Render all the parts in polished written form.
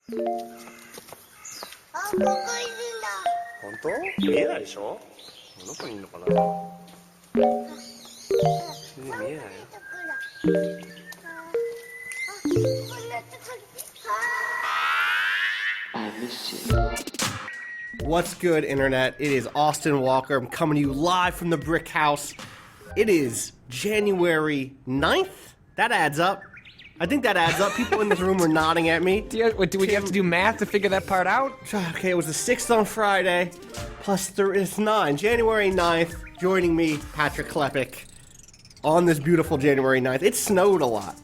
あ、ここいるんだ。本当？見えないでしょ？どこにいるのかな？全然見えないよ。What's good, Internet? It is Austin Walker. I'm coming to you live from the Brick House. It is January 9th. That adds up. I think that adds up. People in this room were nodding at me. Do we have to do math to figure that part out? Okay, it was the 6th on Friday, plus it's 9. January 9th, joining me, Patrick Klepek, on this beautiful January 9th. It snowed a lot.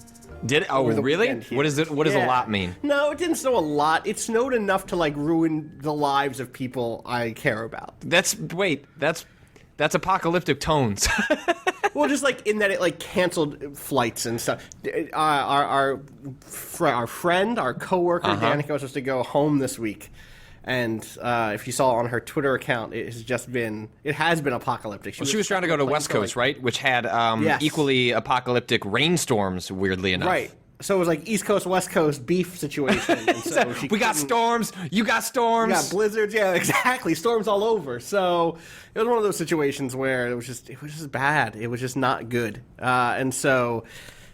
Did it? Oh, really? What does a lot mean? No, it didn't snow a lot. It snowed enough to, like, ruin the lives of people I care about. That's apocalyptic tones. Well, just like in that it like canceled flights and stuff. Our friend, our coworker Danica was supposed to go home this week, and if you saw on her Twitter account, it has been apocalyptic. She was trying to go to West Coast, right? Which had yes. equally apocalyptic rainstorms, weirdly enough. Right. So it was like East Coast, West Coast beef situation. And so we got storms. You got storms. We got blizzards. Yeah, exactly. Storms all over. So it was one of those situations where it was just bad. It was just not good. And so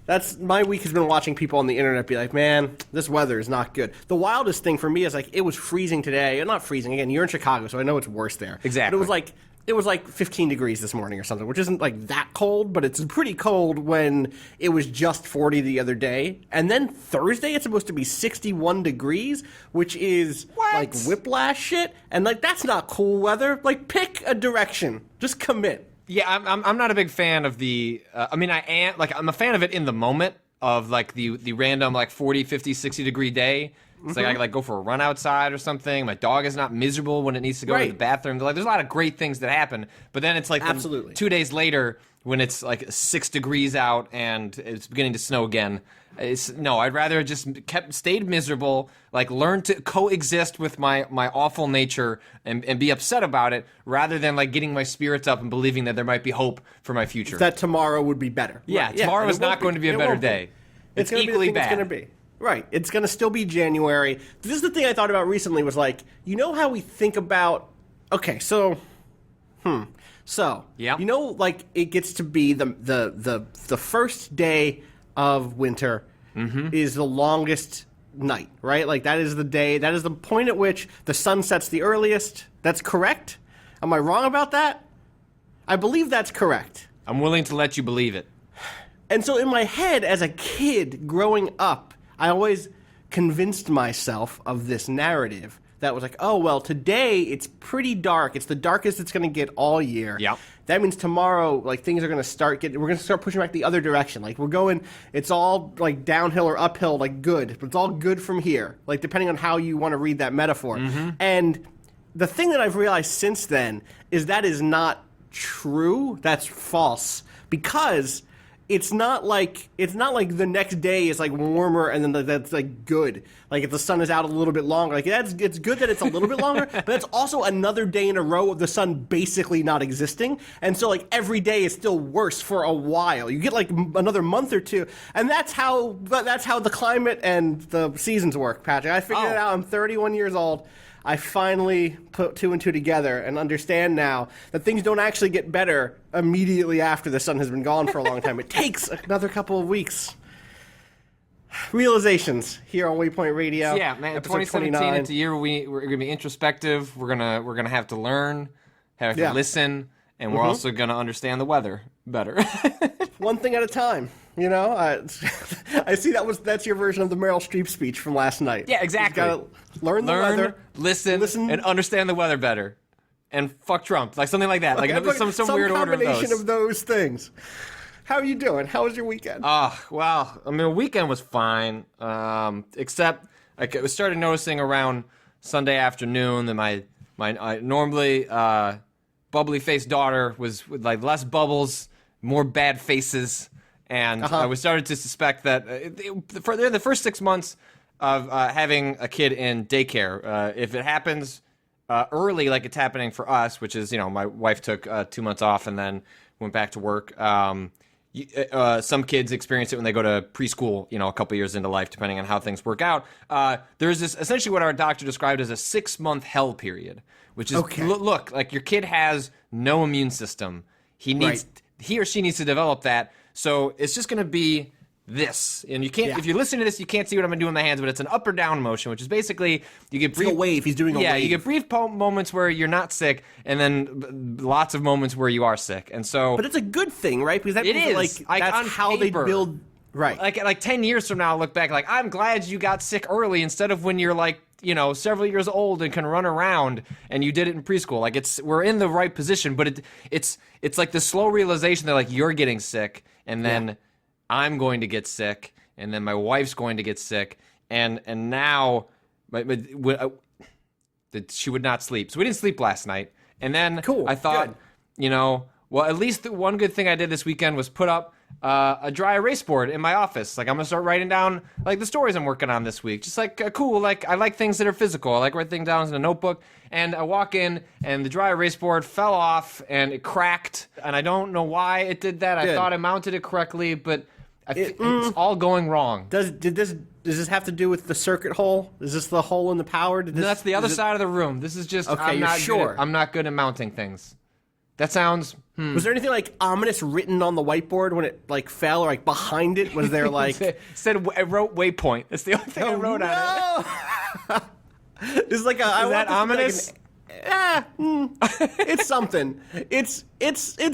that's my week has been watching people on the internet be like, man, this weather is not good. The wildest thing for me is like it was freezing today. Not freezing again. You're in Chicago, so I know it's worse there. Exactly. But it was like 15 degrees this morning or something, which isn't like that cold, but it's pretty cold when it was just 40 the other day. And then Thursday, it's supposed to be 61 degrees, which is like whiplash shit. And like, that's not cool weather. Like, pick a direction. Just commit. Yeah, I'm not a big fan of the, I mean, I am, like, I'm a fan of it in the moment of like the random like 40, 50, 60 degree day. It's like I could like go for a run outside or something. My dog is not miserable when it needs to go to the bathroom. Like, there's a lot of great things that happen. But then it's like Absolutely. 2 days later when it's like 6 degrees out and it's beginning to snow again. I'd rather just stayed miserable, like learn to coexist with my awful nature and be upset about it, rather than like getting my spirits up and believing that there might be hope for my future. That tomorrow would be better. Yeah, right. tomorrow is not going to be a better day. It's equally bad. It's going to be. Right. It's going to still be January. This is the thing I thought about recently was like, you know how we think about, okay, so, yeah. You know, like it gets to be the first day of winter is the longest night, right? Like that is the day, that is the point at which the sun sets the earliest. That's correct? Am I wrong about that? I believe that's correct. I'm willing to let you believe it. And so in my head as a kid growing up, I always convinced myself of this narrative that was like, oh, well, today it's pretty dark. It's the darkest it's going to get all year. Yep. That means tomorrow, like, things are going to we're going to start pushing back the other direction. Like, it's all, like, downhill or uphill, like, good. But it's all good from here, like, depending on how you want to read that metaphor. And the thing that I've realized since then is that is not true. That's false. Because it's not like the next day is like warmer and then that's like good. Like if the sun is out a little bit longer, like it's good that it's a little bit longer, but it's also another day in a row of the sun basically not existing. And so like every day is still worse for a while. You get like another month or two, and that's how the climate and the seasons work, Patrick. I figured it out. I'm 31 years old. I finally put 2 and 2 together and understand now that things don't actually get better immediately after the sun has been gone for a long time. It takes another couple of weeks. Realizations here on Waypoint Radio. Yeah, man. 2017. It's a year we're gonna be introspective. We're gonna have to learn, have to listen, and we're also gonna understand the weather better. One thing at a time. You know, I see that's your version of the Meryl Streep speech from last night. Yeah, exactly. You gotta learn the weather, listen, and understand the weather better, and fuck Trump, like something like that, like some weird order of those. Combination of those things. How are you doing? How was your weekend? Well, I mean, the weekend was fine, except I started noticing around Sunday afternoon that my normally bubbly faced daughter was with like less bubbles, more bad faces. And we started to suspect that for the first 6 months of having a kid in daycare, if it happens early, like it's happening for us, which is, you know, my wife took 2 months off and then went back to work. some kids experience it when they go to preschool, a couple years into life, depending on how things work out. There's this essentially what our doctor described as a 6-month hell period, which is look, like your kid has no immune system. He or she needs to develop that. So it's just going to be this, and you can't. If you're listening to this, you can't see what I'm doing with my hands, but it's an up or down motion, which is basically you get brief, a wave. He's doing a wave. Yeah, you get brief moments where you're not sick, and then lots of moments where you are sick, and so. But it's a good thing, right? Because that it means is. like that's how paper, they build. Right. Like 10 years from now, I'll look back like I'm glad you got sick early instead of when you're like several years old and can run around and you did it in preschool. Like we're in the right position, but it's like the slow realization that like you're getting sick and then I'm going to get sick and then my wife's going to get sick and now she would not sleep. So we didn't sleep last night. And then I thought, well, at least the one good thing I did this weekend was put up a dry erase board in my office. Like I'm gonna start writing down like the stories I'm working on this week. Just like cool. Like I like things that are physical. I like writing things down in a notebook. And I walk in and the dry erase board fell off and it cracked. And I don't know why it did that. I thought I mounted it correctly, but it's all going wrong. Does this have to do with the circuit hole? Is this the hole in the power? No, that's the other side of the room. This is just okay. I'm not good at mounting things. That sounds. Was there anything like ominous written on the whiteboard when it like fell, or like behind it? Was there like I wrote waypoint? That's the only thing I wrote on it. It's like is that ominous? It's something. It's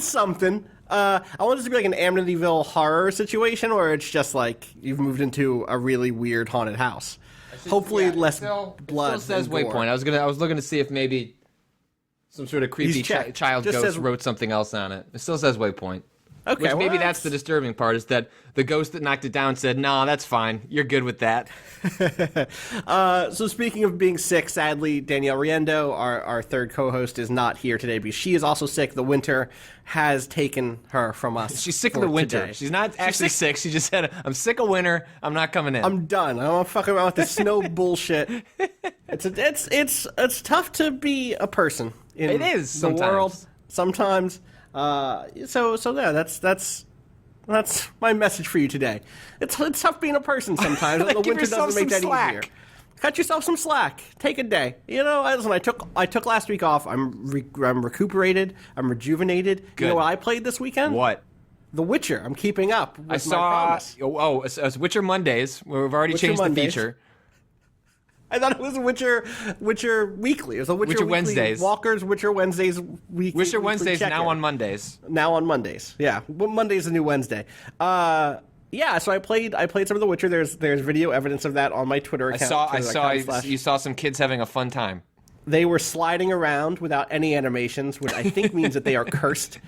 something. I want this to be like an Amityville horror situation where it's just like you've moved into a really weird haunted house. Hopefully, less blood. It still says gore. waypoint. I was looking to see if maybe some sort of creepy child ghost wrote something else on it. It still says waypoint. Okay, Which maybe that's the disturbing part, is that the ghost that knocked it down said, "Nah, that's fine. You're good with that." So speaking of being sick, sadly, Danielle Riendeau, our third co-host, is not here today because she is also sick. The winter has taken her from us. She's sick of the winter. Today. She's not actually sick. She just said, "I'm sick of winter. I'm not coming in. I'm done. I don't want to fuck around with this snow bullshit." It's tough to be a person in it is the sometimes. world sometimes. So yeah, that's my message for you today. It's tough being a person sometimes. The winter doesn't make that easier. Cut yourself some slack. Take a day. Listen, I took last week off. I'm recuperated. I'm rejuvenated. Good. You know what I played this weekend? What? The Witcher. I'm keeping up with my promise. It's Witcher Mondays. We've already changed the feature. I thought it was Witcher Weekly. It was a Witcher Weekly Wednesdays. Walker's Witcher Wednesdays weekly. Witcher Wednesdays check-in. now on Mondays. Now on Mondays. Yeah. Well, Monday's the new Wednesday. Yeah, so I played some of The Witcher. There's video evidence of that on my Twitter account. You saw some kids having a fun time. They were sliding around without any animations, which I think means that they are cursed,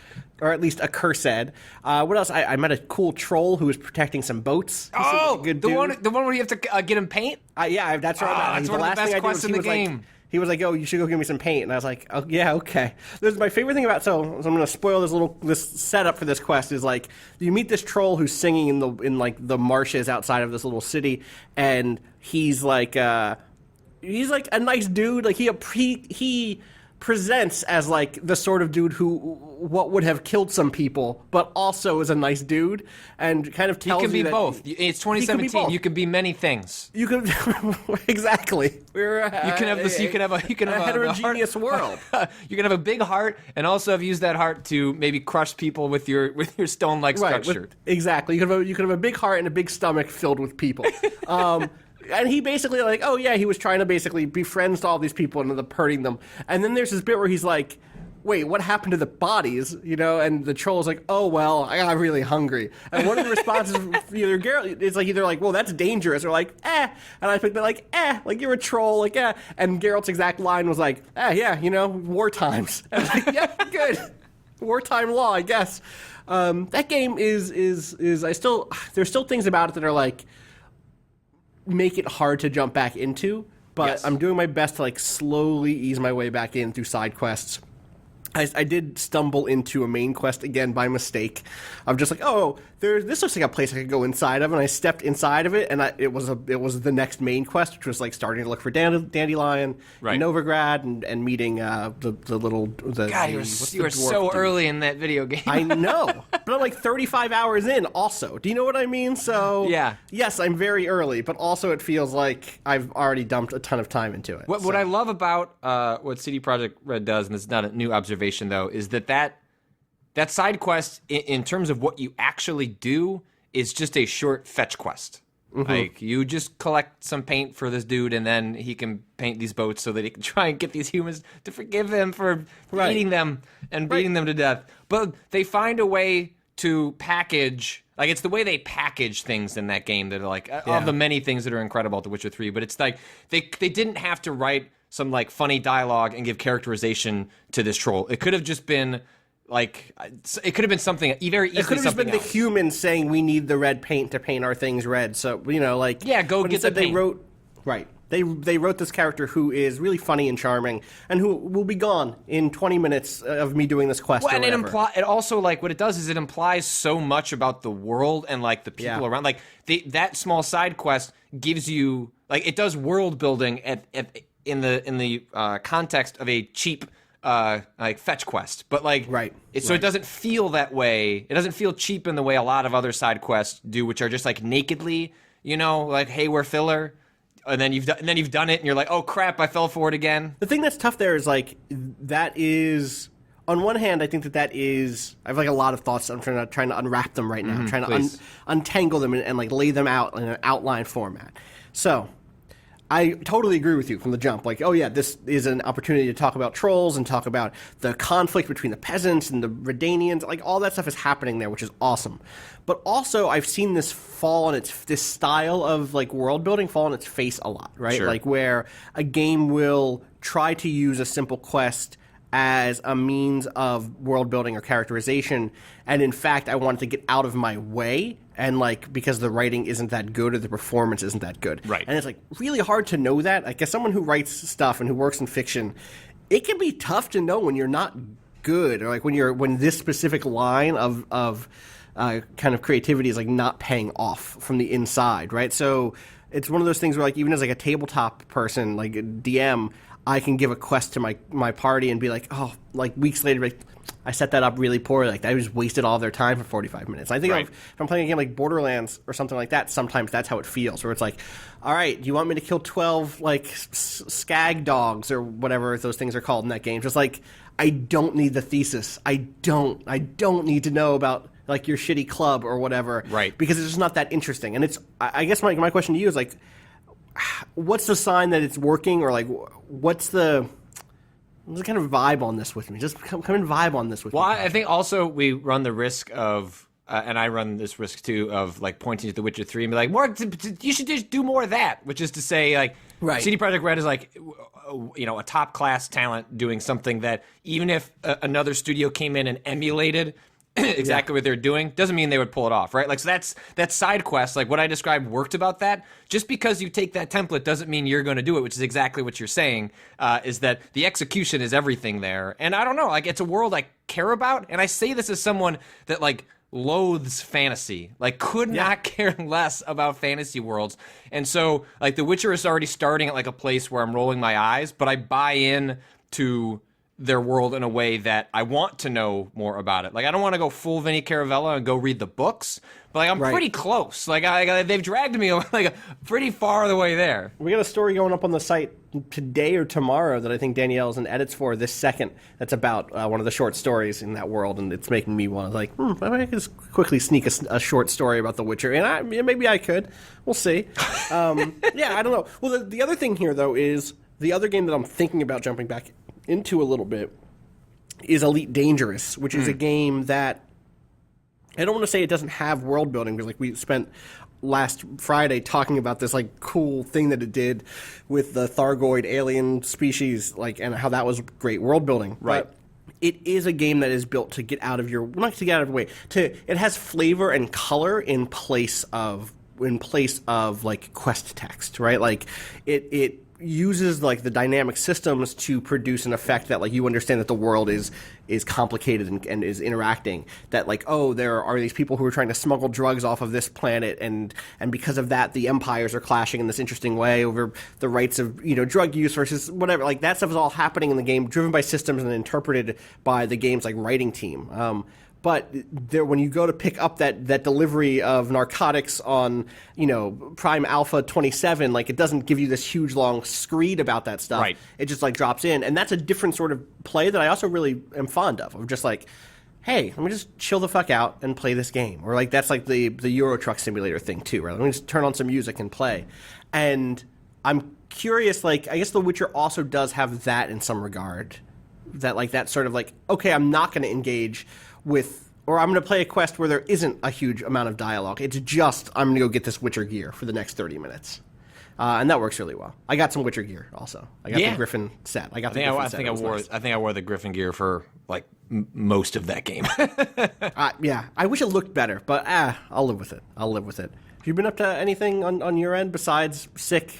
or at least accursed. What else? I met a cool troll who was protecting some boats. He seemed like a good dude. The one where you have to get him paint? Yeah, that's right. That's one of the best quests in the game. He was like, "Oh, you should go give me some paint," and I was like, "Oh, yeah, okay." This is my favorite thing about. So I'm going to spoil this setup for this quest. Is like you meet this troll who's singing in like the marshes outside of this little city, and he's like a nice dude. Like he presents as like the sort of dude who would have killed some people, but also is a nice dude, and kind of tells you that he can be both. It's 2017. You can be many things. You can exactly. You can have a heterogeneous world. You can have a big heart, and also have used that heart to maybe crush people with your stone-like structure. Exactly. You can have a big heart and a big stomach filled with people. And he basically like, oh yeah, he was trying to basically be friends to all these people and end up hurting them. And then there's this bit where he's like, wait, what happened to the bodies? And the troll's like, oh well, I got really hungry. And one of the responses from either Geralt, it's like either like, well, that's dangerous, or like, eh. And I picked it like you're a troll, like eh. And Geralt's exact line was like, yeah, war times. And I was like, yeah, good. Wartime law, I guess. That game is there's still things about it that are like make it hard to jump back into, but yes. I'm doing my best to like slowly ease my way back in through side quests. I did stumble into a main quest again by mistake. I'm just like, oh, this looks like a place I could go inside of, and I stepped inside of it, and it was the next main quest, which was like starting to look for Dandelion, Right. Novigrad, and meeting the little God, you were so early in that video game. I know, but I'm like 35 hours in. Also, do you know what I mean? So Yeah. yes, I'm very early, but also it feels like I've already dumped a ton of time into it. What I love about what CD Projekt RED does, and this is not a new observation though, is that side quest in terms of what you actually do is just a short fetch quest. Like you just collect some paint for this dude, and then he can paint these boats so that he can try and get these humans to forgive him for eating them and beating them to death. But they find a way to package. Like, it's the way they package things in that game that are like, of the many things that are incredible at The Witcher 3, but it's like, they didn't have to write some, like, funny dialogue and give characterization to this troll. It could have just been, like, it could have been something, very easily It could have just been else. the humans saying we need the red paint to paint our things red. So, you know, like... Yeah, go but get the instead paint. They wrote... Right. They wrote this character who is really funny and charming, and who will be gone in 20 minutes of me doing this quest. Well, or and whatever. it also, like, what it does is it implies so much about the world and, like, the people around. Like, that small side quest gives you, like, it does world building in the context of a cheap like fetch quest, but like so it doesn't feel that way. It doesn't feel cheap in the way a lot of other side quests do, which are just like nakedly, you know, like, hey, we're filler. And then you've done it, and you're like, oh crap, I fell for it again. The thing that's tough there is like that is, on one hand, I think that is, I have like a lot of thoughts. I'm trying to unwrap them right now. I'm trying to untangle them and like lay them out in an outline format. So I totally agree with you from the jump. Like, oh yeah, this is an opportunity to talk about trolls and talk about the conflict between the peasants and the Redanians. Like, all that stuff is happening there, which is awesome. But also, I've seen this this style of like world building fall on its face a lot, right? Sure. Like where a game will try to use a simple quest as a means of world building or characterization, and in fact I wanted to get out of my way, and like because the writing isn't that good or the performance isn't that good, right? And it's like really hard to know that. Like, as someone who writes stuff and who works in fiction, it can be tough to know when you're not good, or like when this specific line of kind of creativity is like not paying off from the inside, right? So it's one of those things where like even as like a tabletop person, like a DM, I can give a quest to my party and be like, oh, like weeks later, like, I set that up really poorly. Like, I just wasted all their time for 45 minutes. I think if I'm playing a game like Borderlands or something like that, sometimes that's how it feels, where it's like, all right, do you want me to kill 12, like, skag dogs or whatever those things are called in that game? Just like, I don't need the thesis. I don't need to know about, like, your shitty club or whatever. Right. Because it's just not that interesting. And it's, I guess my question to you is, like, what's the sign that it's working, or like what's the kind of vibe on this with me? Just come and vibe on this with me. Well, I think also we run the risk of, and I run this risk too, of like pointing to The Witcher 3 and be like, more, you should just do more of that, which is to say, like, CD Projekt RED is like, you know, a top class talent doing something that even if another studio came in and emulated exactly what they're doing, doesn't mean they would pull it off, right? Like, so that's side quest. Like, what I described worked about that. Just because you take that template doesn't mean you're going to do it, which is exactly what you're saying, is that the execution is everything there. And I don't know, like, it's a world I care about, and I say this as someone that, like, loathes fantasy, like, could not care less about fantasy worlds. And so, like, The Witcher is already starting at, like, a place where I'm rolling my eyes, but I buy in to their world in a way that I want to know more about it. Like, I don't want to go full Vinnie Caravella and go read the books, but like, I'm pretty close. Like, they've dragged me like pretty far the way there. We got a story going up on the site today or tomorrow that I think Danielle's in edits for this second. That's about one of the short stories in that world, and it's making me want to like, I could just quickly sneak a short story about The Witcher, and maybe I could. We'll see. Yeah, I don't know. Well, the other thing here though is the other game that I'm thinking about jumping back into a little bit is Elite Dangerous, which is a game that I don't want to say it doesn't have world building, because like we spent last Friday talking about this like cool thing that it did with the Thargoid alien species, like, and how that was great world building. Right. But it is a game that is built to get out of your, not to get out of the way, it has flavor and color in place of like quest text, right? Like it uses like the dynamic systems to produce an effect that like you understand that the world is complicated and is interacting. That like, oh, there are these people who are trying to smuggle drugs off of this planet, and because of that, the empires are clashing in this interesting way over the rights of drug use versus whatever. Like that stuff is all happening in the game, driven by systems and interpreted by the game's like writing team. But there, when you go to pick up that delivery of narcotics on, Prime Alpha 27, like it doesn't give you this huge long screed about that stuff. Right. It just like drops in, and that's a different sort of play that I also really am fond of. Of just like, hey, let me just chill the fuck out and play this game, or like that's like the Euro Truck Simulator thing too, right? Let me just turn on some music and play. And I'm curious, like I guess The Witcher also does have that in some regard, that like that sort of like, okay, I'm not going to engage with, or I'm going to play a quest where there isn't a huge amount of dialogue. It's just, I'm going to go get this Witcher gear for the next 30 minutes. And that works really well. I got some Witcher gear also. I got the Griffin set. I think I wore the Griffin gear for like most of that game. Yeah, I wish it looked better, but I'll live with it. Have you been up to anything on your end besides sick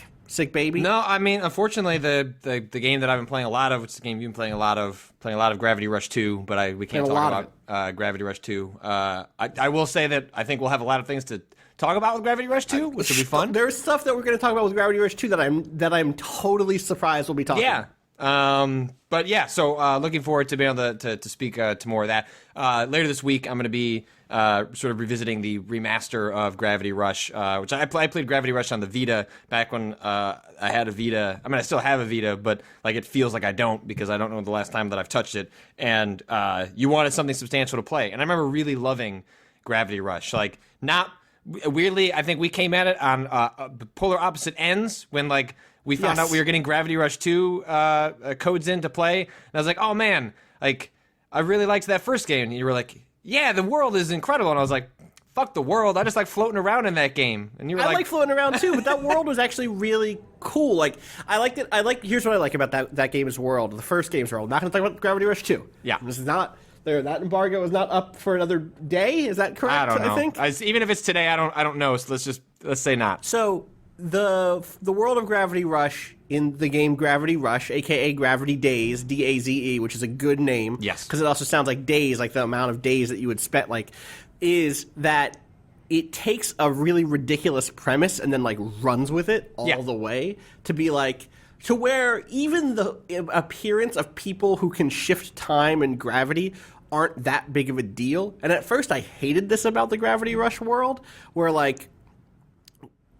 baby? No, I mean, unfortunately, the game that I've been playing a lot of, which is the game you've been playing a lot of Gravity Rush 2, but we can't talk about Gravity Rush 2. I will say that I think we'll have a lot of things to talk about with Gravity Rush 2, which will be fun. There's stuff that we're going to talk about with Gravity Rush 2 that I'm totally surprised we'll be talking about. But yeah, so looking forward to being able to speak to more of that. Later this week, I'm going to be sort of revisiting the remaster of Gravity Rush, which I played Gravity Rush on the Vita back when I had a Vita. I mean, I still have a Vita, but like it feels like I don't, because I don't know the last time that I've touched it. And you wanted something substantial to play. And I remember really loving Gravity Rush. Like, not weirdly, I think we came at it on polar opposite ends when like we found out we were getting Gravity Rush 2 codes in to play. And I was like, oh man, like I really liked that first game. And you were like, yeah, the world is incredible. And I was like, fuck the world. I just like floating around in that game. And you were I like floating around too, but that world was actually really cool. Like I liked it. Here's what I like about that game's world. The first game's world. I'm not going to talk about Gravity Rush 2. Yeah. This is not there. That embargo is not up for another day. Is that correct? I don't know. I think even if it's today, I don't know. So let's say not. So the world of Gravity Rush in the game Gravity Rush, aka Gravity Days, DAZE, which is a good name. Yes. Because it also sounds like days, like the amount of days that you would spend, like, is that it takes a really ridiculous premise and then, like, runs with it all the way to be, like, to where even the appearance of people who can shift time and gravity aren't that big of a deal. And at first I hated this about the Gravity Rush world, where, like,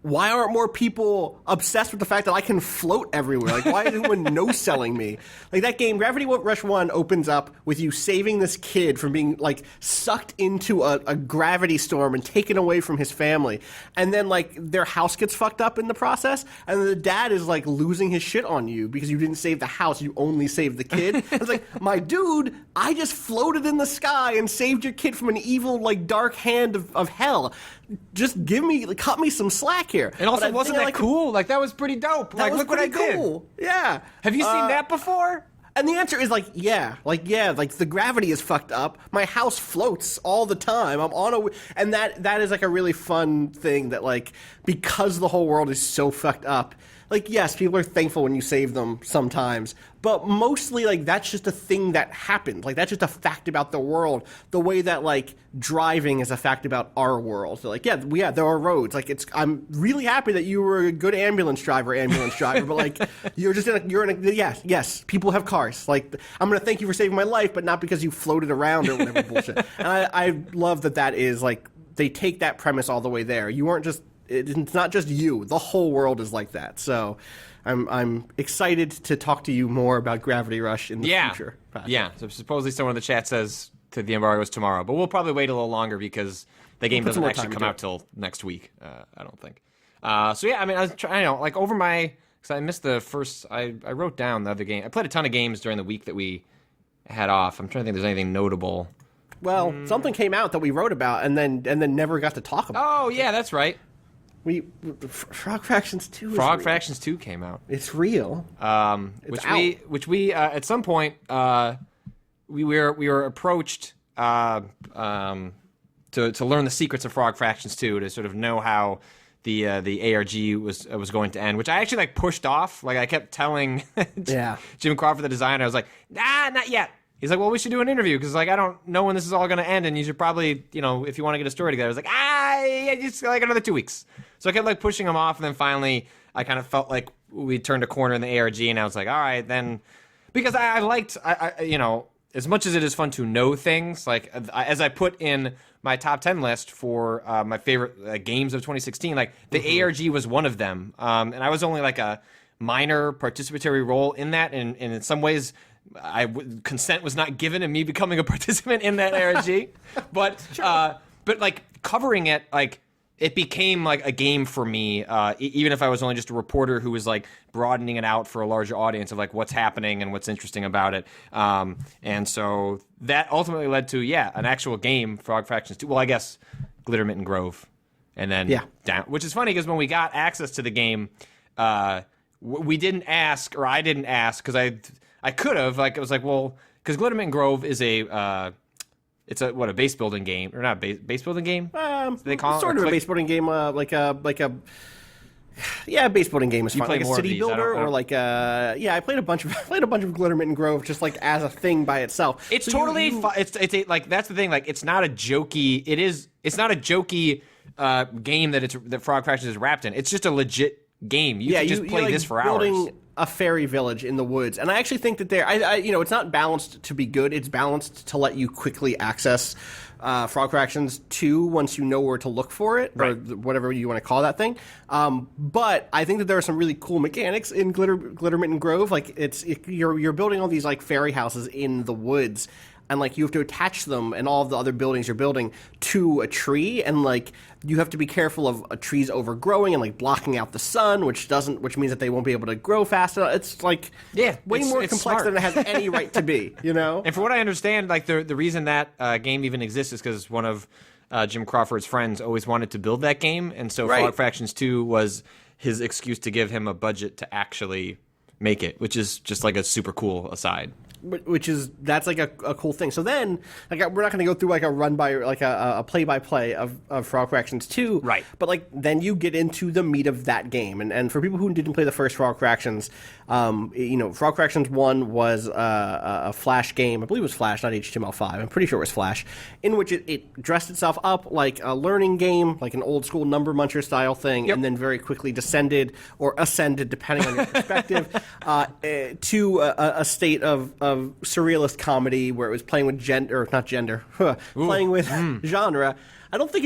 why aren't more people obsessed with the fact that I can float everywhere? Like, why is anyone no-selling me? Like, that game, Gravity Rush 1, opens up with you saving this kid from being, like, sucked into a gravity storm and taken away from his family. And then, like, their house gets fucked up in the process, and the dad is, like, losing his shit on you because you didn't save the house, you only saved the kid. It's like, my dude, I just floated in the sky and saved your kid from an evil, like, dark hand of hell. Just cut me some slack here. And also, wasn't that cool? Like, that was pretty dope. Like, look what I did. Yeah. Have you seen that before? And the answer is like the gravity is fucked up. My house floats all the time. I'm on and that is like a really fun thing that, like, because the whole world is so fucked up. Like, yes, people are thankful when you save them sometimes, but mostly, like, that's just a thing that happened. Like, that's just a fact about the world. The way that, like, driving is a fact about our world. So, like, there are roads. Like, I'm really happy that you were a good ambulance driver, but, like, yes, people have cars. Like, I'm going to thank you for saving my life, but not because you floated around or whatever bullshit. And I love that is, like, they take that premise all the way there. You aren't just... It's not just you. The whole world is like that. So I'm excited to talk to you more about Gravity Rush in the future. Yeah. So supposedly someone in the chat says that the embargo is tomorrow. But we'll probably wait a little longer because the game doesn't actually come out till next week, I don't think. So, yeah, I mean, I was trying, like, over my... Because I missed the first... I wrote down the other game. I played a ton of games during the week that we had off. I'm trying to think if there's anything notable. Well, something came out that we wrote about and then never got to talk about. Oh, yeah, that's right. Frog Fractions 2 Frog Fractions 2 came out. It's real. Which we at some point we were approached to learn the secrets of Frog Fractions 2, to sort of know how the ARG was going to end, which I actually like pushed off. Like I kept telling Jim Crawford, the designer, I was like, nah, not yet. He's like, well, we should do an interview because like I don't know when this is all going to end, and you should probably, if you want to get a story together. I was like, just like another 2 weeks. So I kept like pushing him off, and then finally I kind of felt like we turned a corner in the ARG, and I was like, all right, then, because I liked, as much as it is fun to know things, like as I put in my top 10 list for my favorite games of 2016, like the ARG was one of them, and I was only like a minor participatory role in that, and in some ways, consent was not given in me becoming a participant in that ARG, but like covering it, like it became like a game for me, even if I was only just a reporter who was like broadening it out for a larger audience of like what's happening and what's interesting about it. And so that ultimately led to, an actual game, Frog Fractions 2. Well, I guess Glittermitten Grove. And then down, which is funny because when we got access to the game, we didn't ask, or I didn't ask, because I could have, like, it was like, well, because Glittermitten Grove is a base building game, or not base building game? They call it sort of a base building game, like a base building game is fun, like a city builder, or like I played a bunch of Glittermitten Grove just like as a thing by itself. It's so totally it's like that's the thing, like it's not a jokey. It's not a jokey game that Frog Fractions is wrapped in. It's just a legit game. You can just play this for hours. A fairy village in the woods, and I actually think that it's not balanced to be good. It's balanced to let you quickly access Frog Fractions 2 once you know where to look for it, or whatever you want to call that thing. But I think that there are some really cool mechanics in Glittermitten Grove. Like you're building all these like fairy houses in the woods, and like you have to attach them and all of the other buildings you're building to a tree, and like you have to be careful of trees overgrowing and like blocking out the sun, which means that they won't be able to grow fast enough. It's like way more complex smart. than it has any right to be, And for what I understand, like the reason that game even exists is because one of Jim Crawford's friends always wanted to build that game, and so Frog Fractions 2 was his excuse to give him a budget to actually make it, which is just like a super cool aside. That's like a cool thing. So then, like, we're not going to go through like a run by, like a play by play of Frog Fractions 2, right? But like then you get into the meat of that game, and for people who didn't play the first Frog Fractions, Frog Fractions 1 was a Flash game. I believe it was Flash, not HTML5. I'm pretty sure it was Flash, in which it dressed itself up like a learning game, like an old school number muncher style thing, and then very quickly descended or ascended, depending on your perspective, to a state of surrealist comedy where it was playing with playing with genre. I don't think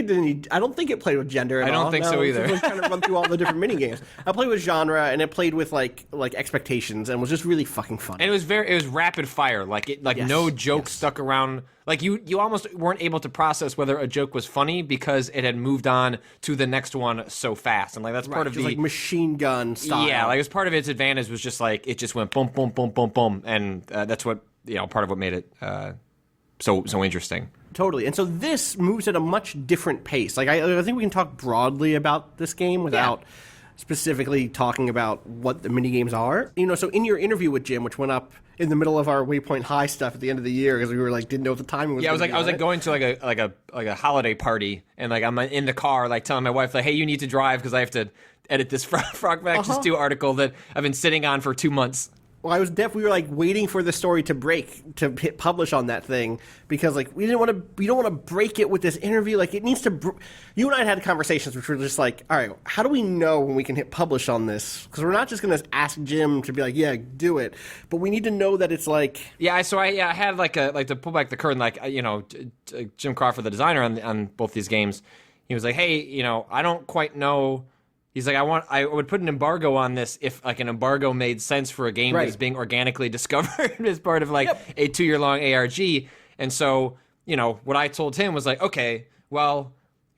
it played with gender at all. I don't think so either. It was trying to run through all the different mini games. I played with genre, and it played with like expectations, and was just really fucking fun. And it was rapid fire, no joke stuck around. Like you almost weren't able to process whether a joke was funny because it had moved on to the next one so fast, and like that's part of like machine gun style. Yeah, like it was part of its advantage was just like it just went boom, boom, boom, boom, boom, and that's what part of what made it so interesting. Totally. And so this moves at a much different pace. Like I think we can talk broadly about this game without specifically talking about what the mini games are. So in your interview with Jim, which went up in the middle of our Waypoint High stuff at the end of the year because we were like didn't know what the timing was. Yeah, I was going to like a holiday party, and like I'm in the car like telling my wife like, hey, you need to drive because I have to edit this Frog Fractions 2 article that I've been sitting on for 2 months. Well, we were like waiting for the story to break to hit publish on that thing because like we don't want to break it with this interview. Like it needs to. You and I had conversations which were just like, all right, how do we know when we can hit publish on this? Because we're not just going to ask Jim to be like, yeah, do it, but we need to know that it's like. Yeah, so I had like to pull back the curtain, like Jim Crawford, the designer on both these games, he was like, hey, I don't quite know. He's like, I would put an embargo on this if like an embargo made sense for a game that is being organically discovered as part of like a 2-year-long ARG. And so, what I told him was like, okay, well,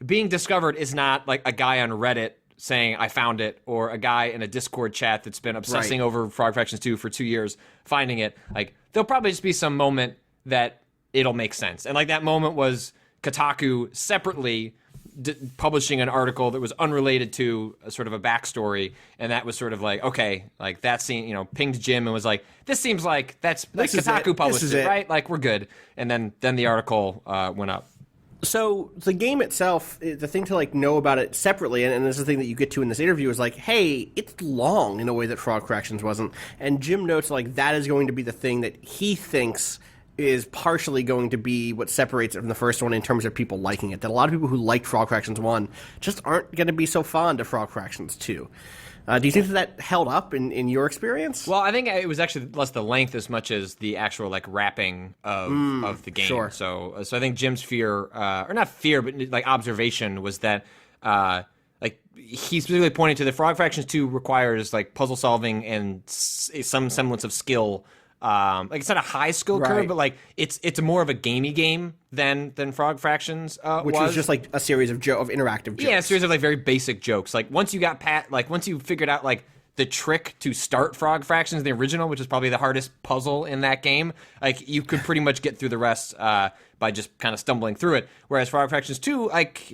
being discovered is not like a guy on Reddit saying I found it, or a guy in a Discord chat that's been obsessing over Frog Fractions 2 for 2 years finding it. Like there'll probably just be some moment that it'll make sense. And like that moment was Kotaku separately publishing an article that was unrelated to a sort of a backstory, and that was sort of like, okay, like that scene, pinged Jim and was like, this seems like that's like Kotaku published it, right? Like we're good. And then the article went up. So the game itself, the thing to like know about it separately, and this is the thing that you get to in this interview, is like, hey, it's long in a way that Frog Fractions wasn't. And Jim notes like that is going to be the thing that he thinks is partially going to be what separates it from the first one in terms of people liking it. That a lot of people who liked Frog Fractions 1 just aren't going to be so fond of Frog Fractions 2. Do you think that held up in your experience? Well, I think it was actually less the length as much as the actual like wrapping of the game. Sure. So I think Jim's fear, or not fear, but like observation was that like he specifically pointed to the Frog Fractions 2 requires like puzzle solving and some semblance of skill. Like it's not a high skill curve, Right. but like it's more of a gamey game than Frog Fractions Which was just like a series of interactive jokes. Yeah, a series of like very basic jokes. Like once you figured out like the trick to start Frog Fractions, the original, which is probably the hardest puzzle in that game, like you could pretty much get through the rest by just kind of stumbling through it. Whereas Frog Fractions 2, like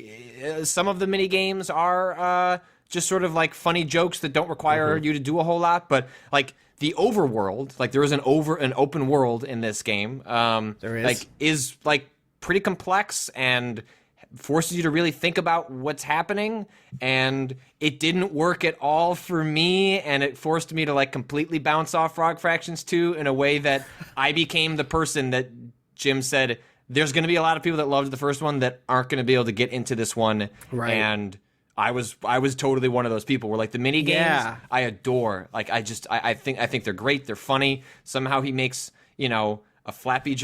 some of the mini games are just sort of like funny jokes that don't require you to do a whole lot, but like the overworld, like there is an open world in this game. There is. Like is like pretty complex and forces you to really think about what's happening, and it didn't work at all for me, and it forced me to like completely bounce off Frog Fractions 2 in a way that I became the person that Jim said there's going to be a lot of people that loved the first one that aren't going to be able to get into this one. Right. And I was totally one of those people where like the mini games I adore. Like I think they're great, they're funny. Somehow he makes, a Flappy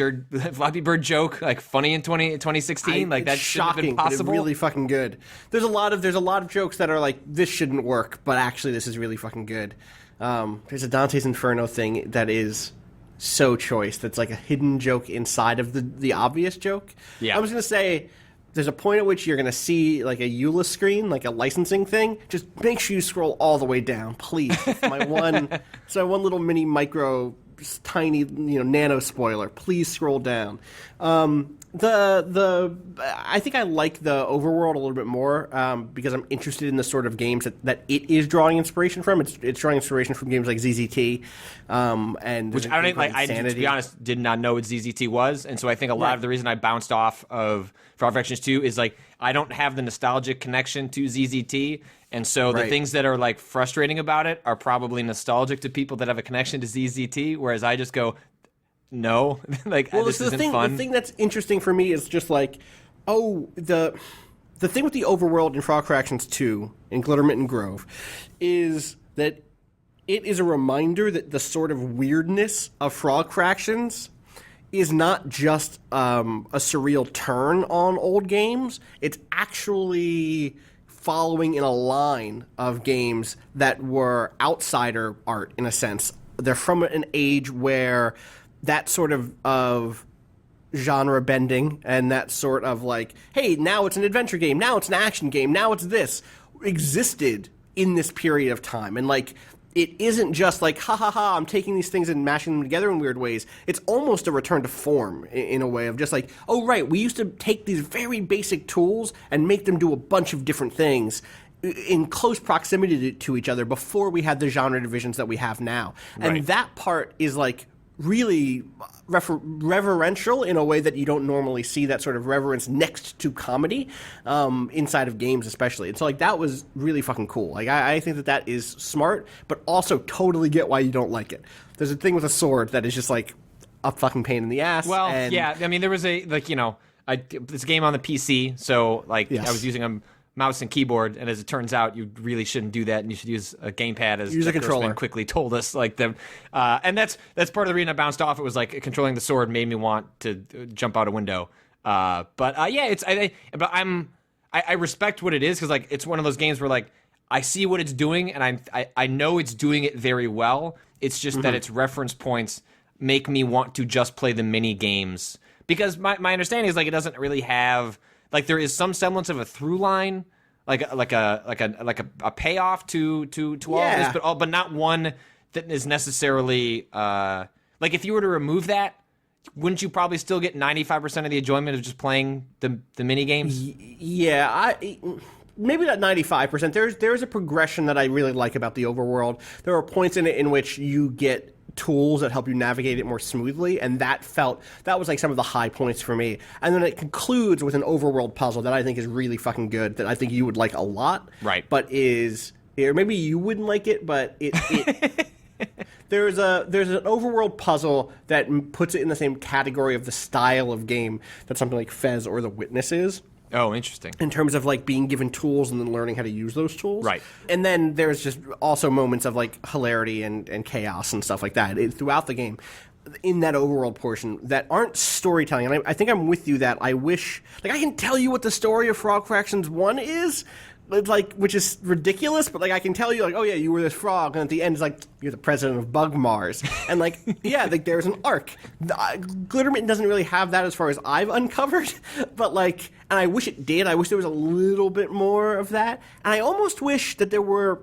Bird joke like funny in 2016. Like that shouldn't have shocking, been possible. but it's really fucking good. There's a lot of jokes that are like, this shouldn't work, but actually this is really fucking good. There's a Dante's Inferno thing that is so choice. That's like a hidden joke inside of the obvious joke. Yeah. I was gonna say, there's a point at which you're gonna see like a EULA screen, like a licensing thing. Just make sure you scroll all the way down, please. It's my one little mini micro tiny nano spoiler. Please scroll down. I think I like the overworld a little bit more because I'm interested in the sort of games that it is drawing inspiration from. It's drawing inspiration from games like ZZT, and which I don't even like. I, to be honest, did not know what ZZT was, and so I think a lot of the reason I bounced off of Frog Fractions 2 is like I don't have the nostalgic connection to ZZT, and so the things that are like frustrating about it are probably nostalgic to people that have a connection to ZZT, whereas I just go, no, like this isn't fun. The thing that's interesting for me is just like, the thing with the overworld in Frog Fractions 2 in Glittermitten Grove is that it is a reminder that the sort of weirdness of Frog Fractions is not just a surreal turn on old games. It's actually following in a line of games that were outsider art, in a sense. They're from an age where that sort of genre bending and that sort of like, hey, now it's an adventure game, now it's an action game, now it's this, existed in this period of time. And like, it isn't just like, ha ha ha, I'm taking these things and mashing them together in weird ways. It's almost a return to form in a way of just like, oh, right, we used to take these very basic tools and make them do a bunch of different things in close proximity to each other before we had the genre divisions that we have now. And that part is like really reverential in a way that you don't normally see that sort of reverence next to comedy inside of games especially. And so like that was really fucking cool. Like I think that is smart, but also totally get why you don't like it. There's a thing with a sword that is just like a fucking pain in the ass. Well, yeah, I mean there was a like this game on the PC, so like I was using a mouse and keyboard, and as it turns out, you really shouldn't do that, and you should use a gamepad, as use a Jeff controller. Grossman quickly told us. Like them, and that's part of the reason I bounced off. It was like controlling the sword made me want to jump out a window. But I respect what it is because like it's one of those games where like I see what it's doing, and I know it's doing it very well. It's just that its reference points make me want to just play the mini games because my understanding is like it doesn't really have. Like there is some semblance of a through line, like a payoff to all of this, but not one that is necessarily like if you were to remove that, wouldn't you probably still get 95% of the enjoyment of just playing the mini games? Yeah, maybe not 95%. There's a progression that I really like about the overworld. There are points in it in which you get tools that help you navigate it more smoothly, and that was like some of the high points for me. And then it concludes with an overworld puzzle that I think is really fucking good, that I think you would like a lot. Right. But or maybe you wouldn't like it, but it there's an overworld puzzle that puts it in the same category of the style of game that something like Fez or The Witness is. Oh, interesting. In terms of like being given tools and then learning how to use those tools. Right. And then there's just also moments of like hilarity and chaos and stuff like that throughout the game in that overworld portion that aren't storytelling. And I think I'm with you that I wish, like, I can tell you what the story of Frog Fractions 1 is, like, which is ridiculous, but like I can tell you, like, oh yeah, you were this frog, and at the end it's like you're the president of Bug Mars, and like yeah, like there's an arc. Glittermitten doesn't really have that as far as I've uncovered, but like, and I wish it did. I wish there was a little bit more of that, and I almost wish that there were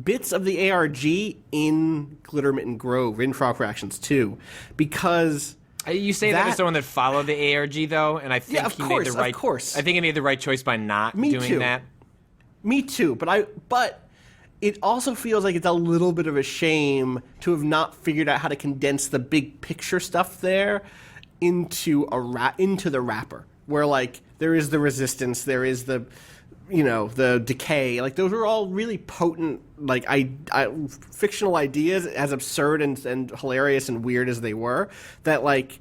bits of the ARG in Glittermitten Grove in Frog Fractions 2, because. You say that as someone that followed the ARG though, and I think he made the right. Of course, I think he made the right choice by not doing that. Me too, but it also feels like it's a little bit of a shame to have not figured out how to condense the big picture stuff there into the wrapper, where like there is the resistance, there is the the decay. Like those are all really potent, like fictional ideas, as absurd and hilarious and weird as they were. That like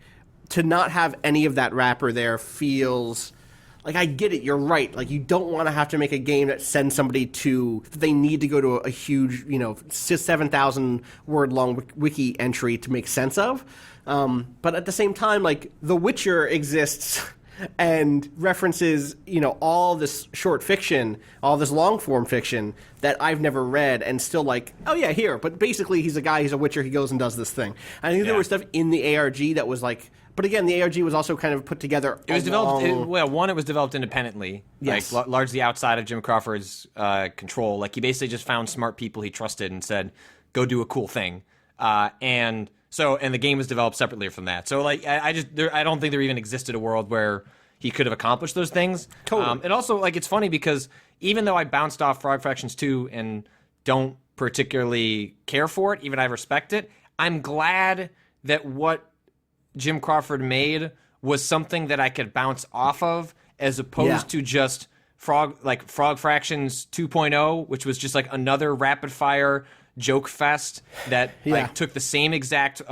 to not have any of that wrapper there feels. Like, I get it, you're right. Like, you don't want to have to make a game that sends somebody that they need to go to a huge, 7,000 word long wiki entry to make sense of. But at the same time, like, The Witcher exists and references, all this short fiction, all this long form fiction that I've never read, and still like, oh yeah, here. But basically, he's a witcher, he goes and does this thing. I think there was stuff in the ARG that was like, but again, the ARG was also kind of put together. It was developed. It was developed independently, yes. like largely outside of Jim Crawford's control. Like he basically just found smart people he trusted and said, "Go do a cool thing." And the game was developed separately from that. So like, I don't think there even existed a world where he could have accomplished those things. Totally. And also, like, it's funny because even though I bounced off Frog Fractions 2 and don't particularly care for it, even I respect it, I'm glad that what Jim Crawford made was something that I could bounce off of, as opposed to just Frog Fractions 2.0, which was just like another rapid fire joke fest that like took the same exact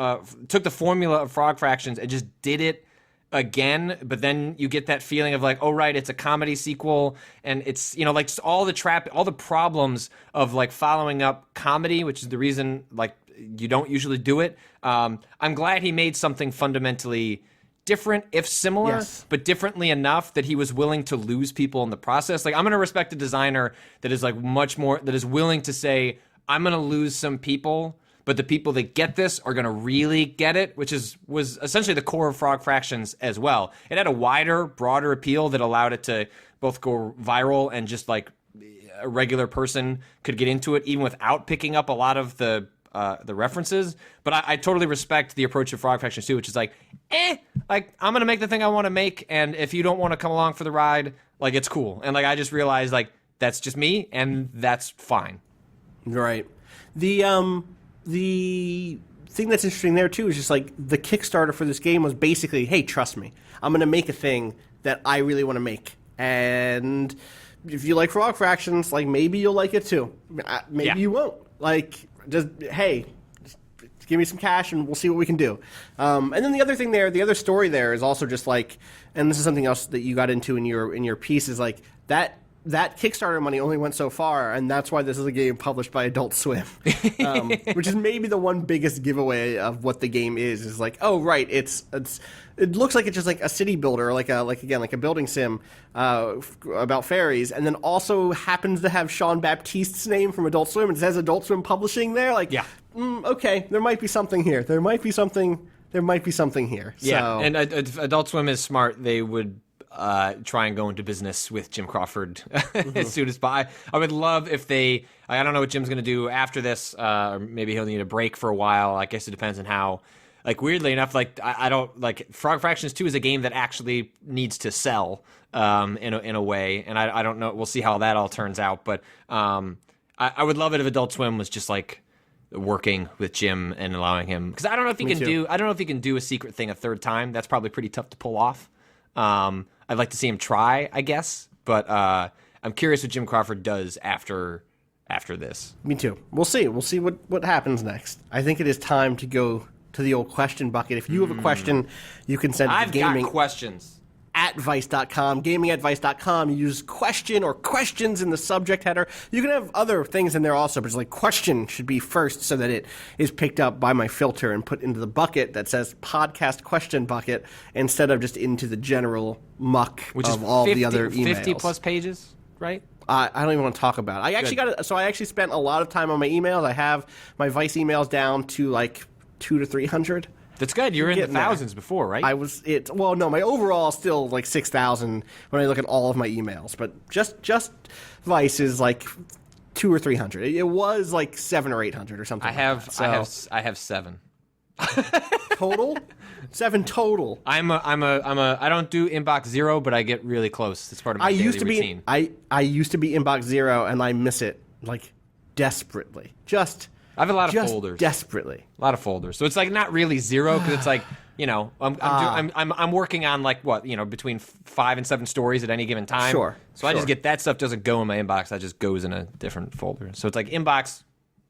took the formula of Frog Fractions and just did it again. But then you get that feeling of like, oh right, it's a comedy sequel, and it's like just all the problems of like following up comedy, which is the reason like you don't usually do it. I'm glad he made something fundamentally different, if similar, but differently enough that he was willing to lose people in the process. Like, I'm going to respect a designer that is like that is willing to say, I'm going to lose some people, but the people that get this are going to really get it, which was essentially the core of Frog Fractions as well. It had a wider, broader appeal that allowed it to both go viral and just like a regular person could get into it, even without picking up a lot of the references. But I totally respect the approach of Frog Fractions 2, which is like, like, I'm going to make the thing I want to make, and if you don't want to come along for the ride, like, it's cool. And, like, I just realized, like, that's just me, and that's fine. Right. The thing that's interesting there, too, is just, like, the Kickstarter for this game was basically, hey, trust me, I'm going to make a thing that I really want to make. And if you like Frog Fractions, like, maybe you'll like it, too. Maybe you won't. Like, just give me some cash and we'll see what we can do. And then the other story there is also just like, and this is something else that you got into in your piece, is like that Kickstarter money only went so far, and that's why this is a game published by Adult Swim, which is maybe the one biggest giveaway of what the game is like, oh right, it looks like it's just like a city builder, like a building sim about fairies, and then also happens to have Sean Baptiste's name from Adult Swim. It says Adult Swim Publishing there. Like, okay, there might be something here. There might be something here. Yeah, so. And Adult Swim is smart. They would try and go into business with Jim Crawford as soon as possible. I would love if they. I don't know what Jim's going to do after this. Or maybe he'll need a break for a while. I guess it depends on how. Like, weirdly enough, like I don't like Frog Fractions 2 is a game that actually needs to sell in a way, and I don't know. We'll see how that all turns out. But I would love it if Adult Swim was just like working with Jim and allowing him, because I don't know if he can do a secret thing a third time. That's probably pretty tough to pull off. I'd like to see him try, I guess, but I'm curious what Jim Crawford does after this. Me too. We'll see. We'll see what happens next. I think it is time to go to the old question bucket. If you have a question, you can send it to I've got questions. @vice.com, gaming@vice.com. You use question or questions in the subject header. You can have other things in there also, but it's like question should be first so that it is picked up by my filter and put into the bucket that says podcast question bucket instead of just into the general muck of all the other emails. 50 plus pages, right? I don't even want to talk about it. I actually spent a lot of time on my emails. I have my Vice emails down to like 200 to 300. That's good. You're in the thousands before, right? Well, no, my overall is still like 6,000 when I look at all of my emails, but just Vice is like 200 or 300. It was like 700 or 800 or something. I have 7 total. 7 total. I don't do inbox 0, but I get really close. It's part of my daily routine. I used to be inbox 0, and I miss it like desperately. I have a lot of folders. Desperately. A lot of folders. So it's like not really 0 because it's like, I'm working on like what, between 5 and 7 stories at any given time. Sure. So I just get that stuff doesn't go in my inbox. That just goes in a different folder. So it's like inbox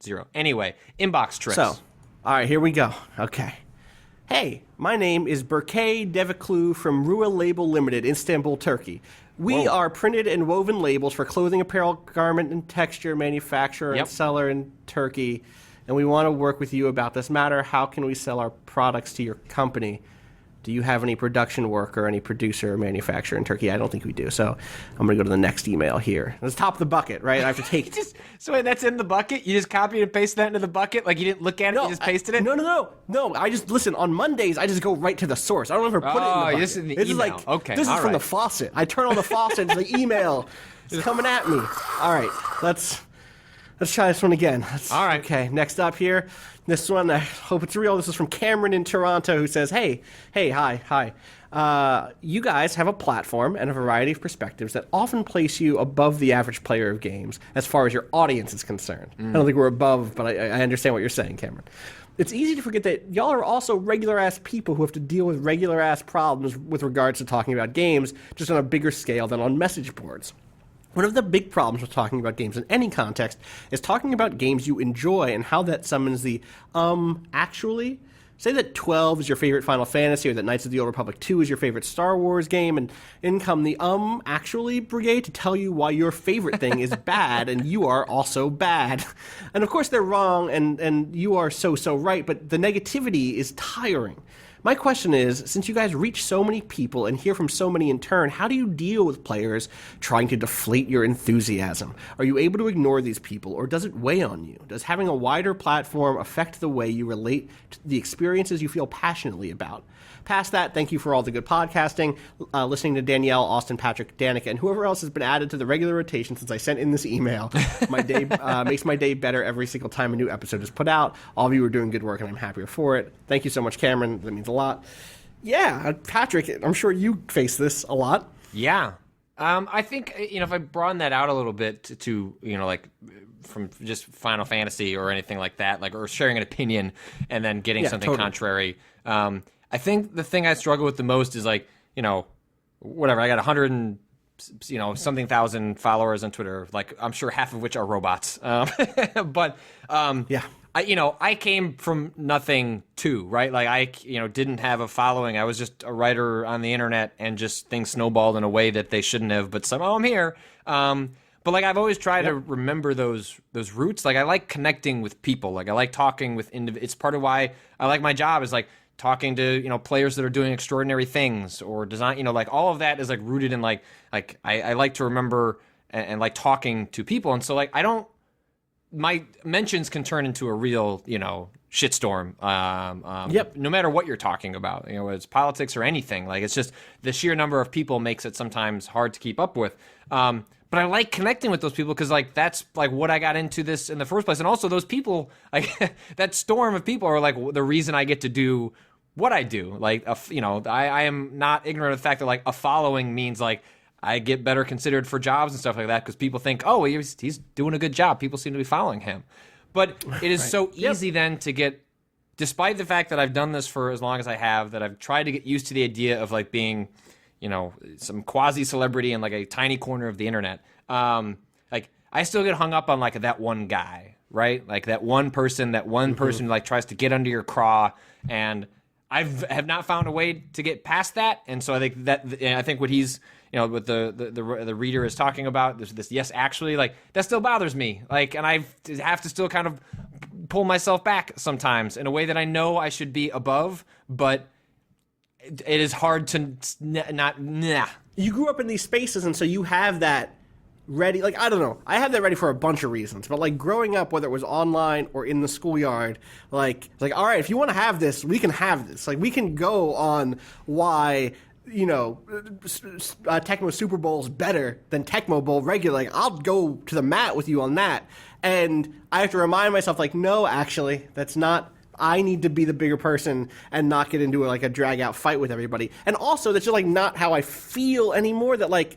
0. Anyway, inbox tricks. So, all right, here we go. Okay. Hey, my name is Berkay Deviclu from Rua Label Limited, Istanbul, Turkey. We are printed and woven labels for clothing, apparel, garment, and texture manufacturer and seller in Turkey, and we want to work with you about this matter. How can we sell our products to your company? Do you have any production work or any producer or manufacturer in Turkey? I don't think we do, so I'm going to go to the next email here. Let's top of the bucket, right? I have to take... So wait, that's in the bucket? You just copied and pasted that into the bucket? Like you didn't look at it, you just pasted it? No, I just, listen, on Mondays, I just go right to the source. I don't ever put it in the bucket. This is in the this email. Is like, okay, this is from the faucet. I turn on the faucet and the email is coming at me. All right, let's try this one again. All right. Okay, next up here. This one, I hope it's real. This is from Cameron in Toronto who says, Hey, hi. You guys have a platform and a variety of perspectives that often place you above the average player of games as far as your audience is concerned. I don't think we're above, but I understand what you're saying, Cameron. It's easy to forget that y'all are also regular-ass people who have to deal with regular-ass problems with regards to talking about games, just on a bigger scale than on message boards. One of the big problems with talking about games in any context is talking about games you enjoy and how that summons the actually. Say that 12 is your favorite Final Fantasy or that Knights of the Old Republic 2 is your favorite Star Wars game, and in come the actually brigade to tell you why your favorite thing is bad and you are also bad. And of course they're wrong and you are so right, but the negativity is tiring. My question is, since you guys reach so many people and hear from so many in turn, how do you deal with players trying to deflate your enthusiasm? Are you able to ignore these people, or does it weigh on you? Does having a wider platform affect the way you relate to the experiences you feel passionately about? Past that, thank you for all the good podcasting, listening to Danielle, Austin, Patrick, Danica, and whoever else has been added to the regular rotation since I sent in this email. My day makes my day better every single time a new episode is put out. All of you are doing good work, and I'm happier for it. Thank you so much, Cameron. That means a lot. Yeah, Patrick, I'm sure you face this a lot. Yeah. I think, if I broaden that out a little bit to like from just Final Fantasy or anything like that, like, or sharing an opinion and then getting something contrary. I think the thing I struggle with the most is like, whatever, I got 100 and, something thousand followers on Twitter, like I'm sure half of which are robots. But I came from nothing too, right? Like I, didn't have a following. I was just a writer on the internet and just things snowballed in a way that they shouldn't have, but somehow I'm here. But like I've always tried to remember those roots. Like I like connecting with people. Like I like talking with it's part of why I like my job is like talking to, players that are doing extraordinary things or design, like all of that is like rooted in like I like to remember and like talking to people. And so like my mentions can turn into a real, shitstorm. No matter what you're talking about, whether it's politics or anything, like it's just the sheer number of people makes it sometimes hard to keep up with. But I like connecting with those people because, like, that's, like, what I got into this in the first place. And also those people, like, that storm of people are, like, the reason I get to do what I do. Like, I am not ignorant of the fact that, like, a following means, like, I get better considered for jobs and stuff like that because people think, oh, he's doing a good job. People seem to be following him. But it is so easy then to get, despite the fact that I've done this for as long as I have, that I've tried to get used to the idea of like being, you know, some quasi-celebrity in like a tiny corner of the internet. Like I still get hung up on like that one guy, right? Like that one person who like tries to get under your craw, and have not found a way to get past that. And so I think what he's, you know, what the reader is talking about, this yes actually, like that still bothers me. Like, and I have to still kind of pull myself back sometimes in a way that I know I should be above, but it is hard to not. You grew up in these spaces, and so you have that ready. Like, I don't know, I have that ready for a bunch of reasons, but like growing up, whether it was online or in the schoolyard, like all right, if you want to have this, we can have this. Like, we can go on why, you know, Tecmo Super Bowl is better than Tecmo Bowl regular. Like, I'll go to the mat with you on that. And I have to remind myself, like, no, actually, that's not. I need to be the bigger person and not get into like a drag out fight with everybody. And also, that's just like not how I feel anymore. That like,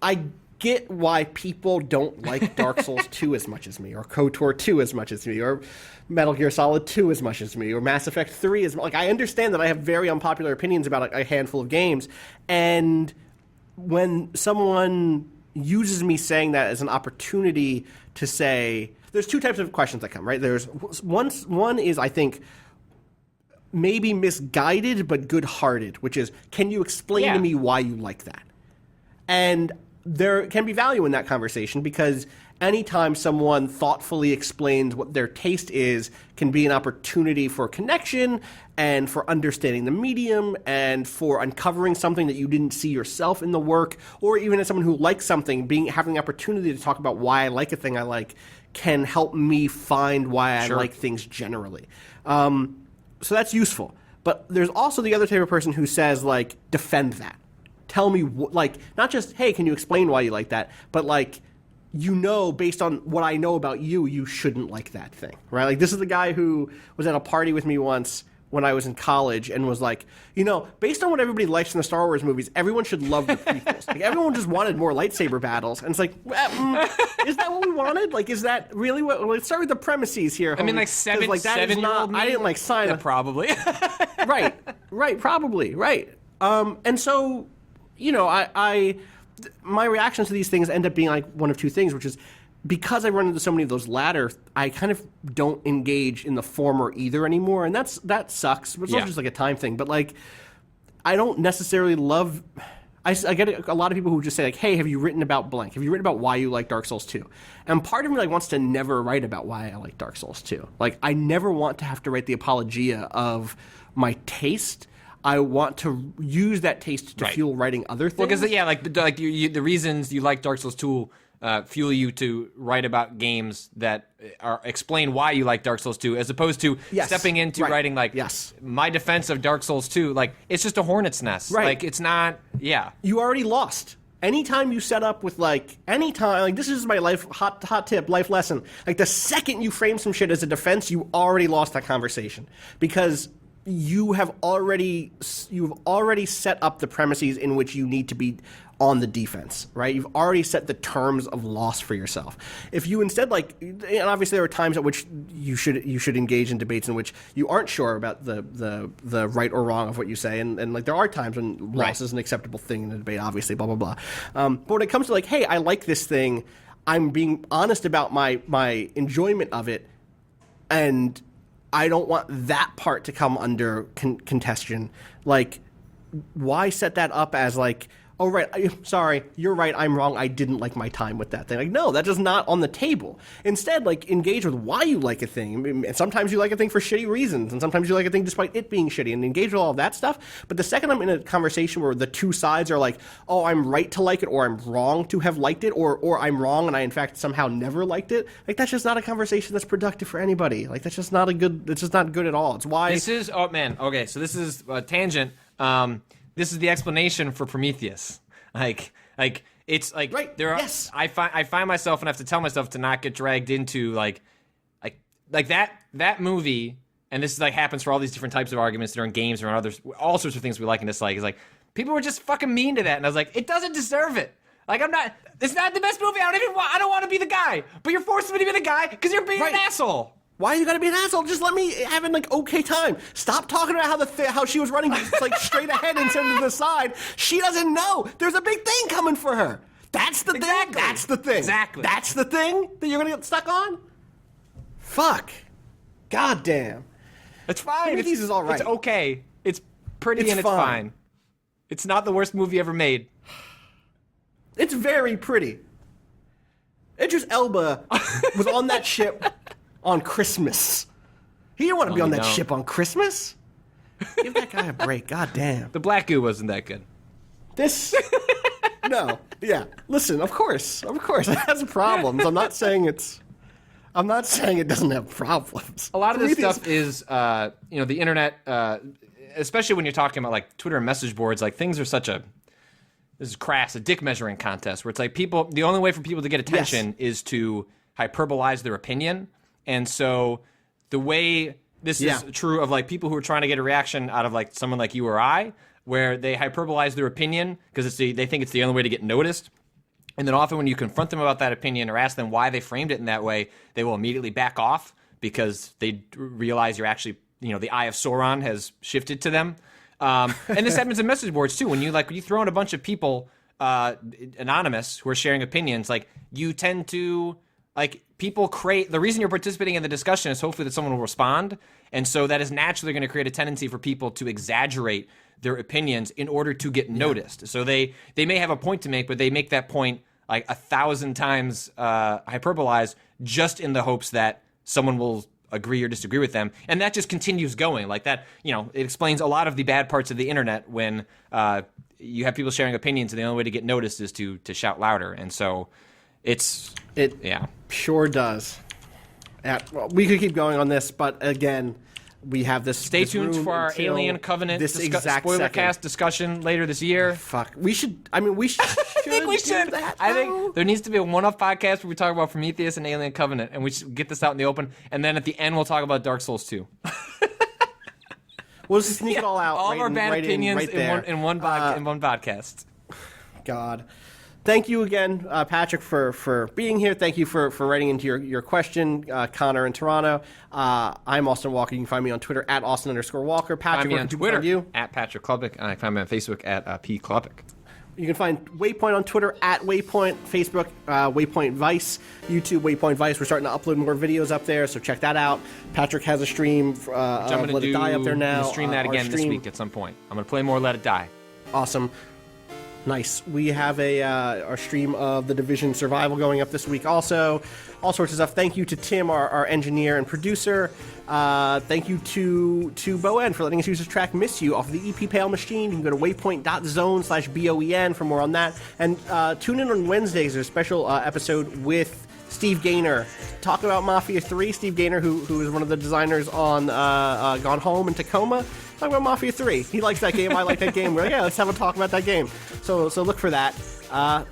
I get why people don't like Dark Souls 2 as much as me, or KOTOR 2 as much as me, or Metal Gear Solid 2 as much as me, or Mass Effect 3 as much. Like, I understand that I have very unpopular opinions about like, a handful of games, and when someone uses me saying that as an opportunity to say, there's two types of questions that come, right? There's one is, I think, maybe misguided but good-hearted, which is, can you explain to me why you like that? And there can be value in that conversation, because anytime someone thoughtfully explains what their taste is can be an opportunity for connection and for understanding the medium and for uncovering something that you didn't see yourself in the work, or even as someone who likes something, having the opportunity to talk about why I like a thing I like can help me find why I like things generally. So that's useful. But there's also the other type of person who says, like, defend that. Tell me, like, not just, hey, can you explain why you like that, but, like, you know, based on what I know about you, you shouldn't like that thing, right? Like, this is the guy who was at a party with me once when I was in college and was like, you know, based on what everybody likes in the Star Wars movies, everyone should love the prequels. Like, everyone just wanted more lightsaber battles. And it's like, is that what we wanted? Like, is that really what? Let's start with the premises here. Homie. I mean, like, seven-year-old me? I didn't, like, sign up. Probably. Right, probably, right. And so, you know, my reactions to these things end up being like one of two things, which is, because I run into so many of those latter, I kind of don't engage in the former either anymore, and that sucks. But it's also just like a time thing. But like, I don't necessarily love. I get a lot of people who just say like, "Hey, have you written about blank? Have you written about why you like Dark Souls 2?" And part of me like wants to never write about why I like Dark Souls 2. Like, I never want to have to write the apologia of my taste. I want to use that taste to fuel writing other things. Well, because the reasons you like Dark Souls 2 fuel you to write about games that explain why you like Dark Souls 2, as opposed to stepping into writing like my defense of Dark Souls 2. Like, it's just a hornet's nest. Right. Like, it's not. Yeah. You already lost. Anytime you set up with like, this is my life hot tip, life lesson. Like, the second you frame some shit as a defense, you already lost that conversation, because you've already set up the premises in which you need to be on the defense, right? You've already set the terms of loss for yourself. If you instead, like, and obviously there are times at which you should engage in debates in which you aren't sure about the right or wrong of what you say, and like there are times when loss is an acceptable thing in a debate, obviously, blah blah blah. But when it comes to like, hey, I like this thing, I'm being honest about my enjoyment of it, and I don't want that part to come under contention. Like, why set that up as like, oh, right, sorry, you're right, I'm wrong, I didn't like my time with that thing. Like, no, that is not on the table. Instead, like, engage with why you like a thing. I mean, sometimes you like a thing for shitty reasons, and sometimes you like a thing despite it being shitty, and engage with all of that stuff. But the second I'm in a conversation where the two sides are like, oh, I'm right to like it, or I'm wrong to have liked it, or I'm wrong and I, in fact, somehow never liked it, like, that's just not a conversation that's productive for anybody. Like, that's just not good at all. It's why... This is, oh, man, okay, so this is a tangent. This is the explanation for Prometheus. Like it's like there are. Yes. I find myself and I have to tell myself to not get dragged into like that movie. And this is like happens for all these different types of arguments that are in games or in others, all sorts of things we like and dislike. Is like people were just fucking mean to that, and I was like, it doesn't deserve it. Like, I'm not. It's not the best movie. I don't want to be the guy. But you're forcing me to be the guy because you're being an asshole. Why you gotta be an asshole? Just let me have an okay time. Stop talking about how she was running like straight ahead instead of to the side. She doesn't know. There's a big thing coming for her. That's the thing. That's the thing. Exactly. That's the thing that you're gonna get stuck on. Fuck. God damn. It's fine. Tease is all right. It's okay. It's pretty and it's fine. It's not the worst movie ever made. It's very pretty. Idris Elba was on that ship on Christmas. He didn't want to be on that ship on Christmas. Give that guy a break. God damn. The black goo wasn't that good. This... No. Yeah. Listen, of course. It has problems. I'm not saying it doesn't have problems. A lot of this stuff is, the internet, especially when you're talking about, like, Twitter and message boards, like, things are such a... This is crass, a dick measuring contest where it's like the only way for people to get attention is to hyperbolize their opinion. And so the way this is true of like people who are trying to get a reaction out of like someone like you or I, where they hyperbolize their opinion because they think it's the only way to get noticed. And then often when you confront them about that opinion or ask them why they framed it in that way, they will immediately back off because they realize you're actually, the eye of Sauron has shifted to them. And this happens in message boards too. When you throw in a bunch of people, anonymous, who are sharing opinions, like you tend to people create. The reason you're participating in the discussion is hopefully that someone will respond, and so that is naturally going to create a tendency for people to exaggerate their opinions in order to get noticed. So they may have a point to make, but they make that point like 1,000 times hyperbolized, just in the hopes that someone will agree or disagree with them, and that just continues going like that. It explains a lot of the bad parts of the internet when you have people sharing opinions, and the only way to get noticed is to shout louder. And so it sure does. Yeah, well, we could keep going on this, but again, we have this. Stay tuned for our Alien Covenant spoiler cast discussion later this year. Fuck, we should. I mean, we should. I think we should. I think there needs to be a one-off podcast where we talk about Prometheus and Alien Covenant, and we should get this out in the open. And then at the end, we'll talk about Dark Souls 2. We'll just sneak it all out. All of our bad opinions in one podcast. God. Thank you again, Patrick, for being here. Thank you for writing into your question, Connor in Toronto. I'm Austin Walker. You can find me on Twitter at Austin_Walker. Patrick, find me on Twitter you? At Patrick Klepek, and I find me on Facebook at P Klepek. You can find Waypoint on Twitter at Waypoint, Facebook Waypoint Vice, YouTube Waypoint Vice. We're starting to upload more videos up there, so check that out. Patrick has a stream of Let It Die up there now. I'm going to stream that again this week at some point. I'm going to play more Let It Die. Awesome. Nice. We have our stream of The Division Survival going up this week also. All sorts of stuff. Thank you to Tim, our engineer and producer. Thank you to Bowen for letting us use his track Miss You off of the EP Pale Machine. You can go to waypoint.zone/BOEN for more on that. And tune in on Wednesdays. There's a special episode with Steve Gaynor. Talk about Mafia 3. Steve Gaynor, who is one of the designers on Gone Home and Tacoma. Talk about Mafia 3. He likes that game. I like that game. We're like, let's have a talk about that game. So look for that.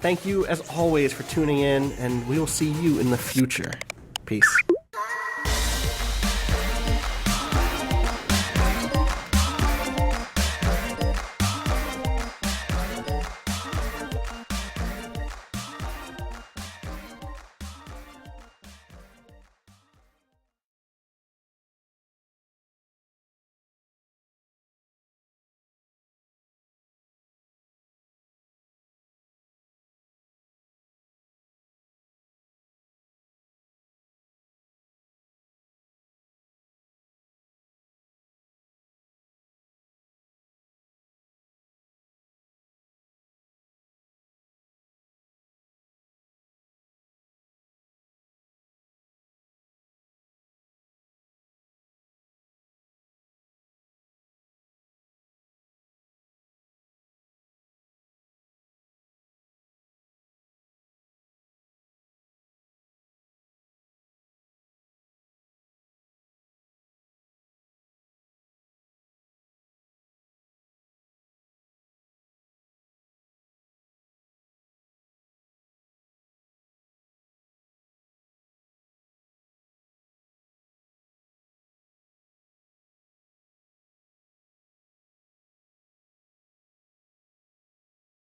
Thank you, as always, for tuning in, and we will see you in the future. Peace.